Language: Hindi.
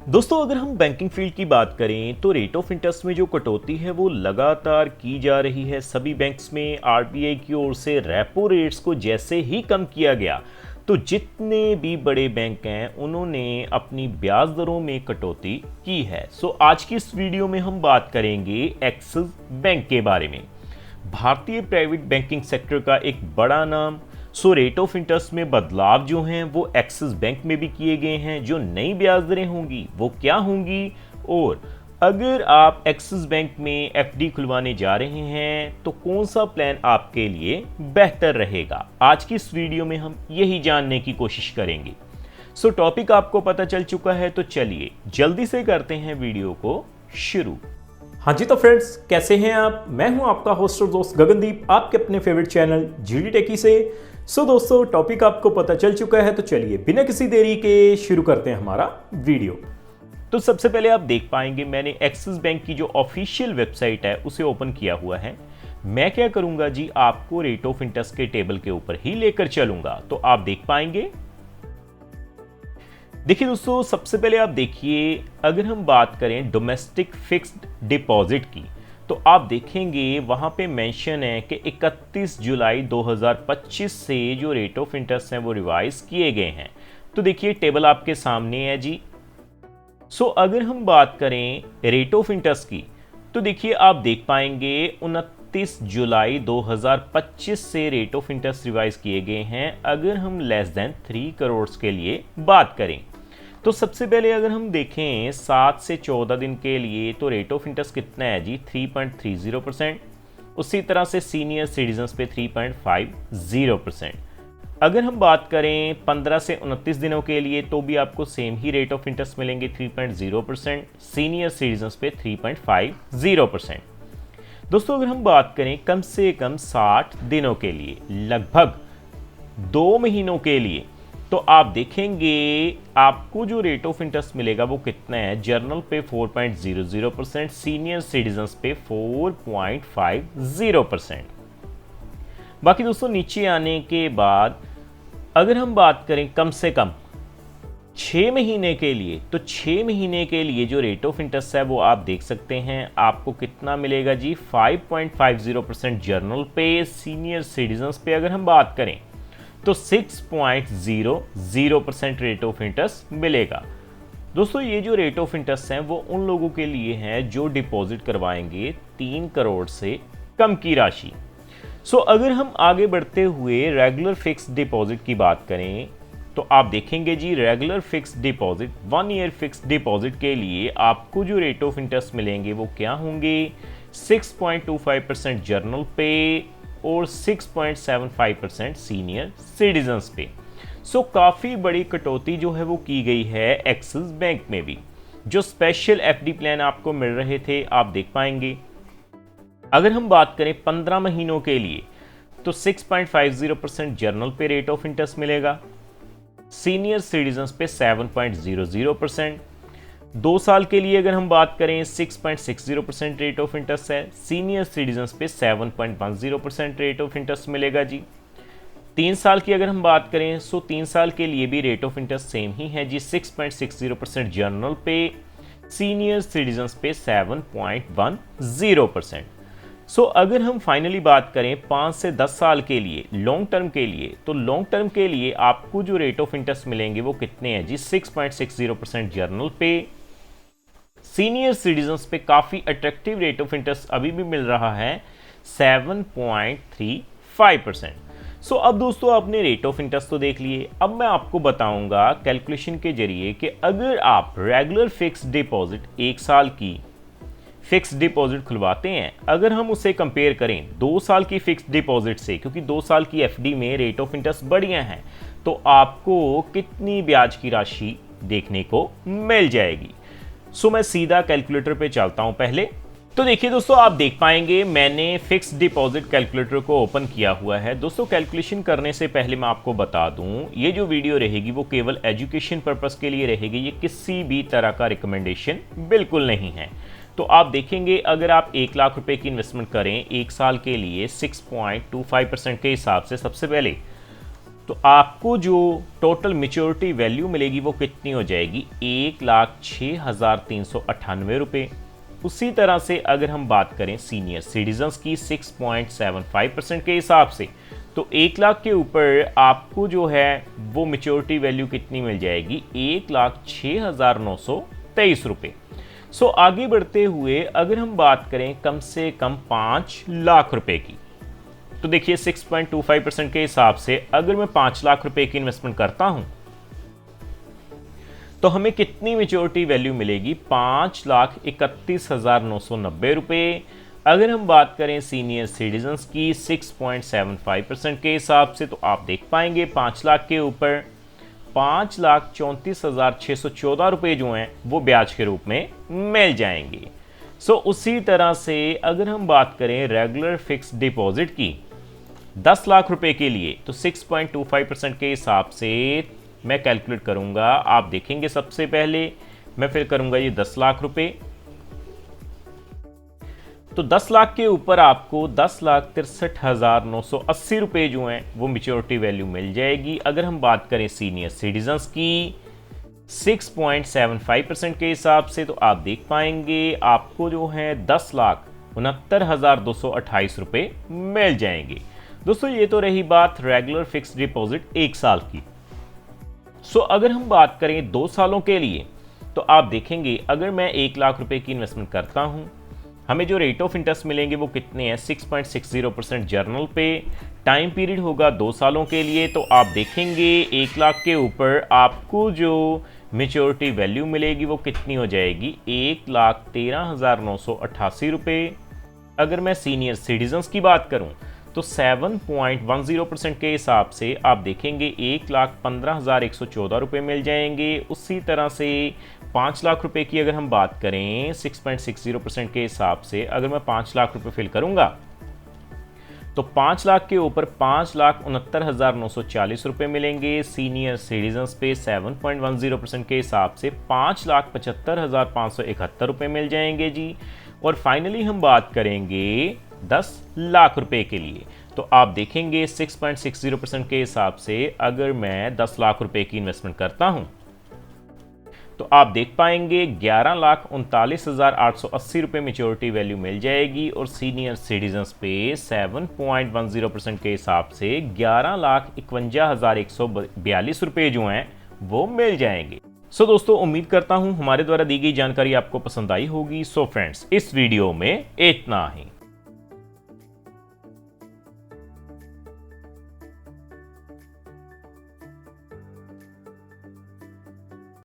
दोस्तों अगर हम बैंकिंग फील्ड की बात करें तो रेट ऑफ इंटरेस्ट में जो कटौती है वो लगातार की जा रही है। सभी बैंक्स में आरबीआई की ओर से रेपो रेट्स को जैसे ही कम किया गया तो जितने भी बड़े बैंक हैं उन्होंने अपनी ब्याज दरों में कटौती की है। आज की इस वीडियो में हम बात करेंगे एक्सिस बैंक के बारे में, भारतीय प्राइवेट बैंकिंग सेक्टर का एक बड़ा नाम। रेट ऑफ इंटरेस्ट में बदलाव जो हैं वो एक्सिस बैंक में भी किए गए हैं। जो नई ब्याज दरें होंगी वो क्या होंगी, और अगर आप एक्सिस बैंक में एफडी खुलवाने जा रहे हैं तो कौन सा प्लान आपके लिए बेहतर रहेगा, आज की इस वीडियो में हम यही जानने की कोशिश करेंगे। टॉपिक आपको पता चल चुका है तो चलिए जल्दी से करते हैं वीडियो को शुरू। हाँ जी, तो फ्रेंड्स कैसे हैं आप? मैं हूं आपका होस्ट और दोस्त गगनदीप, आपके अपने फेवरेट चैनल जीडी टेकी से। दोस्तों टॉपिक आपको पता चल चुका है तो चलिए बिना किसी देरी के शुरू करते हैं हमारा वीडियो। तो सबसे पहले आप देख पाएंगे मैंने एक्सिस बैंक की जो ऑफिशियल वेबसाइट है उसे ओपन किया हुआ है। मैं क्या करूंगा जी, आपको रेट ऑफ इंटरेस्ट के टेबल के ऊपर ही लेकर चलूंगा, तो आप देख पाएंगे। देखिए दोस्तों, सबसे पहले आप देखिए, अगर हम बात करें डोमेस्टिक फिक्स्ड डिपॉजिट की तो आप देखेंगे वहां पे मेंशन है कि 31 जुलाई 2025 से जो रेट ऑफ इंटरेस्ट हैं वो रिवाइज किए गए हैं। तो देखिए टेबल आपके सामने है जी। अगर हम बात करें रेट ऑफ इंटरेस्ट की तो देखिए आप देख पाएंगे 29 जुलाई 2025 से रेट ऑफ इंटरेस्ट रिवाइज किए गए हैं। अगर हम लेस देन 3 करोड़ के लिए बात करें तो सबसे पहले अगर हम देखें 7 से 14 दिन के लिए तो रेट ऑफ इंटरेस्ट कितना है जी, 3.30%। उसी तरह से सीनियर सिटीजन्स पे 3.50%। अगर हम बात करें 15 से 29 दिनों के लिए तो भी आपको same he rate of interest मिलेंगे, 3.0%, सीनियर सिटीजन्स पे 3.50%। दोस्तों अगर हम बात करें कम से कम 60 दिनों के लिए, लगभग 2 महीनों के लिए, तो आप देखेंगे आपको जो रेट ऑफ इंटरेस्ट मिलेगा वो कितना है, जर्नल पे 4.00%, सीनियर सिटीजन्स पे 4.50%। बाकी दोस्तों नीचे आने के बाद अगर हम बात करें कम से कम 6 महीने के लिए, तो 6 महीने के लिए जो रेट ऑफ इंटरेस्ट है वो आप देख सकते हैं आपको कितना मिलेगा जी, 5.50% जर्नल पे। सीनियर सिटीजन्स पे अगर हम बात करें तो 6.00% रेट ऑफ इंटरेस्ट मिलेगा। दोस्तों ये जो रेट ऑफ इंटरेस्ट हैं वो उन लोगों के लिए हैं जो डिपॉजिट करवाएंगे 3 करोड़ से कम की राशि। अगर हम आगे बढ़ते हुए रेगुलर फिक्स्ड डिपॉजिट की बात करें तो आप देखेंगे जी, regular fixed deposit 1 year fixed deposit के लिए आपको जो रेट ऑफ इंटरेस्ट मिलेंगे वो क्या होंगे, 6.25% जर्नल पे और 6.75% सीनियर सिटीजन्स पे। काफ़ी बड़ी कटौती जो है वो की गई है एक्सिस बैंक में भी। जो स्पेशल एफडी प्लान आपको मिल रहे थे आप देख पाएंगे। अगर हम बात करें 15 महीनों के लिए तो 6.50% जर्नल पे रेट ऑफ इंटरेस्ट मिलेगा, सीनियर सिटीजन्स पे 7.00%। 2 साल के लिए अगर हम बात करें 6.60% रेट ऑफ इंटरेस्ट है, सीनियर सिटीजन्स पे 7.10% रेट ऑफ इंटरेस्ट मिलेगा जी। 3 साल की अगर हम बात करें 3 साल के लिए भी रेट ऑफ इंटरेस्ट सेम ही है जी, 6.60% जर्नल पे, सीनियर सिटीजन्स पे 7.10%। अगर हम फाइनली बात करें 5 से 10 साल के लिए लॉन्ग टर्म के लिए, तो लॉन्ग टर्म के लिए आपको जो रेट ऑफ इंटरेस्ट मिलेंगे वो कितने हैं जी, 6.60% जर्नल पे। सीनियर सिटीजन्स पे काफ़ी अट्रैक्टिव रेट ऑफ इंटरेस्ट अभी भी मिल रहा है, 7.35%। अब दोस्तों आपने रेट ऑफ इंटरेस्ट तो देख लिए, अब मैं आपको बताऊंगा कैलकुलेशन के जरिए कि अगर आप रेगुलर फिक्स्ड डिपॉजिट 1 साल की फिक्स्ड डिपॉजिट खुलवाते हैं, अगर हम उसे कंपेयर करें 2 साल की फिक्स्ड डिपॉजिट से, क्योंकि 2 साल की एफडी में रेट ऑफ इंटरेस्ट बढ़िया है, तो आपको कितनी ब्याज की राशि देखने को मिल जाएगी। मैं सीधा कैलकुलेटर पे चलता हूं पहले। तो देखिए दोस्तों, आप देख पाएंगे मैंने फिक्स्ड डिपॉजिट कैलकुलेटर को ओपन किया हुआ है। दोस्तों कैलकुलेशन करने से पहले मैं आपको बता दूं, ये जो वीडियो रहेगी वो केवल एजुकेशन पर्पस के लिए रहेगी, ये किसी भी तरह का रिकमेंडेशन बिल्कुल नहीं है। तो आप देखेंगे अगर आप 1 लाख रुपए की इन्वेस्टमेंट करें 1 साल के लिए 6.25% के हिसाब से, सबसे पहले तो आपको जो टोटल मैच्योरिटी वैल्यू मिलेगी वो कितनी हो जाएगी, 1,06,398 रुपये। उसी तरह से अगर हम बात करें सीनियर सिटीजन्स की 6.75% के हिसाब से, तो 1 लाख के ऊपर आपको जो है वो मैच्योरिटी वैल्यू कितनी मिल जाएगी, 1,06,923 रुपये। सो आगे बढ़ते हुए अगर हम बात करें कम से कम 5 लाख रुपए की, तो देखिए 6.25% के हिसाब से अगर मैं 5 लाख रुपए की इन्वेस्टमेंट करता हूं तो हमें कितनी मैच्योरिटी वैल्यू मिलेगी, 5,31,990 रुपये। अगर हम बात करें सीनियर सिटीजन्स की 6.75% के हिसाब से, तो आप देख पाएंगे 5 लाख के ऊपर 5,34,614 रुपये जो हैं वो ब्याज के रूप में मिल जाएंगे। सो उसी तरह से अगर हम बात करें रेगुलर फिक्स डिपॉजिट की 10 लाख रुपए के लिए, तो 6.25% के हिसाब से मैं कैलकुलेट करूंगा। आप देखेंगे सबसे पहले मैं फिर करूंगा ये 10 लाख रुपए, तो 10 लाख के ऊपर आपको 10,63,980 रुपये जो हैं वो मैच्योरिटी वैल्यु मिल जाएगी। अगर हम बात करें सीनियर सिटीजन्स की 6.75% के हिसाब से, तो आप देख पाएंगे आपको जो है 10,69,228 रुपये मिल जाएंगे। दोस्तों ये तो रही बात रेगुलर फिक्स्ड डिपॉजिट 1 साल की। सो अगर हम बात करें 2 सालों के लिए, तो आप देखेंगे अगर मैं 1 लाख रुपए की इन्वेस्टमेंट करता हूं, हमें जो रेट ऑफ इंटरेस्ट मिलेंगे वो कितने हैं, 6.60% जर्नल पे। टाइम पीरियड होगा 2 सालों के लिए, तो आप देखेंगे 1 लाख के ऊपर आपको जो मैच्योरिटी वैल्यू मिलेगी वो कितनी हो जाएगी, 1,13,988 रुपये। अगर मैं सीनियर सिटीजन्स की बात करूं तो 7.10% के हिसाब से आप देखेंगे 1,15,114 रुपये मिल जाएंगे। उसी तरह से 5 लाख रुपए की अगर हम बात करें 6.60% के हिसाब से, अगर मैं 5 लाख रुपए फिल करूंगा तो 5 लाख के ऊपर 5,69,940 रुपये मिलेंगे। सीनियर सिटीजन्स पे 7.10% के हिसाब से 5,75,571 रुपये मिल जाएंगे जी। और फाइनली हम बात करेंगे 10 लाख रुपए के लिए, तो आप देखेंगे 6.60% के हिसाब से अगर मैं 10 लाख रुपए की इन्वेस्टमेंट करता हूं तो आप देख पाएंगे 11,39,880 रुपये मैच्योरिटी वैल्यू मिल जाएगी। और सीनियर सिटीजन्स पे 7.10% के हिसाब से 11,51,142 रुपये जो हैं वो मिल जाएंगे। सो दोस्तों उम्मीद करता हूं हमारे द्वारा दी गई जानकारी आपको पसंद आई होगी। सो फ्रेंड्स इस वीडियो में इतना ही।